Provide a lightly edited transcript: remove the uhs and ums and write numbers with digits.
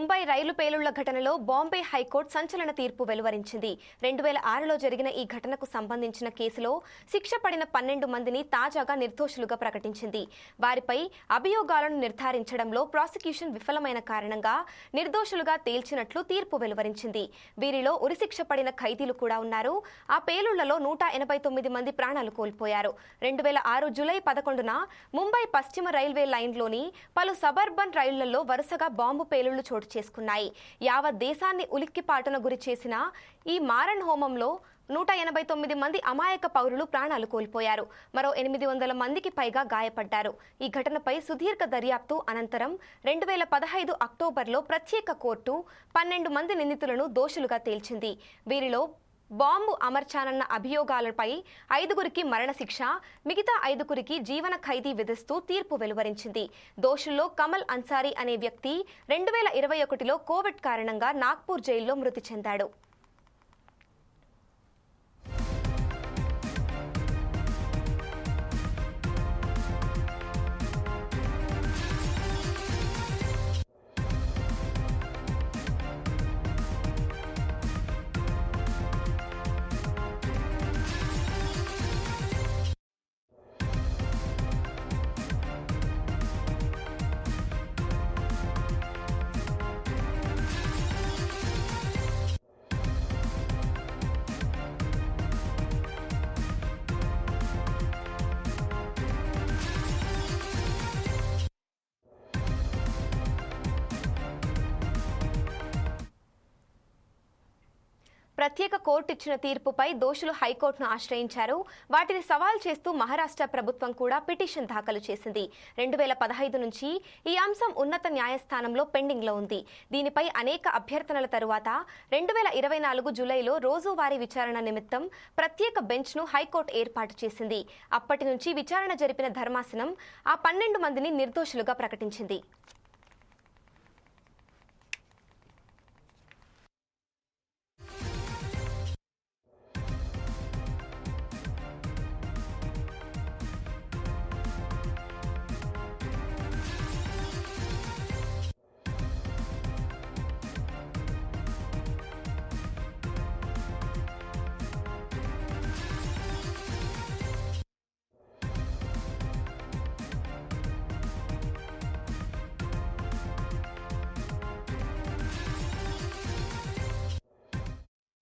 ముంబై రైలు పేలుళ్ల ఘటనలో బాంబే హైకోర్టు సంచలన తీర్పు వెలువరించింది. 2006లో జరిగిన ఈ ఘటనకు సంబంధించిన కేసులో శిక్ష పడిన 12 మందిని తాజాగా నిర్దోషులుగా ప్రకటించింది. వారిపై అభియోగాలను నిర్ధారించడంలో ప్రాసిక్యూషన్ విఫలమైన కారణంగా నిర్దోషులుగా తేల్చినట్లు తీర్పు వెలువరించింది. వీరిలో ఉరిశిక్ష పడిన ఖైదీలు కూడా ఉన్నారు. ఆ పేలుళ్లలో 189 మంది ప్రాణాలు కోల్పోయారు. 2006 జూలై 11న ముంబై పశ్చిమ రైల్వే లైన్లోని పలు సబర్బన్ రైళ్లలో వరుసగా బాంబు పేలుళ్లు చోటు చేసుకున్నాయి. యావత్ దేశాన్ని ఉలిక్కిపాటున గురి చేసిన ఈ మారణ హోమంలో 189 మంది అమాయక పౌరులు ప్రాణాలు కోల్పోయారు. మరో 800 మందికి పైగా గాయపడ్డారు. ఈ ఘటనపై సుదీర్ఘ దర్యాప్తు అనంతరం 2015 అక్టోబర్లో ప్రత్యేక కోర్టు 12 మంది నిందితులను దోషులుగా తేల్చింది. వీరిలో బాంబు అమర్చానన్న అభియోగాలపై 5గురికి మరణశిక్ష, మిగతా 5గురికి జీవన ఖైదీ విధిస్తూ తీర్పు వెలువరించింది. దోషుల్లో కమల్ అన్సారీ అనే వ్యక్తి 2021లో కోవిడ్ కారణంగా నాగ్పూర్ జైల్లో మృతి చెందాడు. ప్రత్యేక కోర్టు ఇచ్చిన తీర్పుపై దోషులు హైకోర్టును ఆశ్రయించారు. వాటిని సవాల్ చేస్తూ మహారాష్ట్ర ప్రభుత్వం కూడా పిటిషన్ దాఖలు చేసింది. 2015 నుంచి ఈ అంశం ఉన్నత న్యాయస్థానంలో పెండింగ్లో ఉంది. దీనిపై అనేక అభ్యర్థనల తరువాత 2024 జూలైలో రోజువారీ విచారణ నిమిత్తం ప్రత్యేక బెంచ్ను హైకోర్టు ఏర్పాటు చేసింది. అప్పటి నుంచి విచారణ జరిపిన ధర్మాసనం ఆ 12 మందిని నిర్దోషులుగా ప్రకటించింది.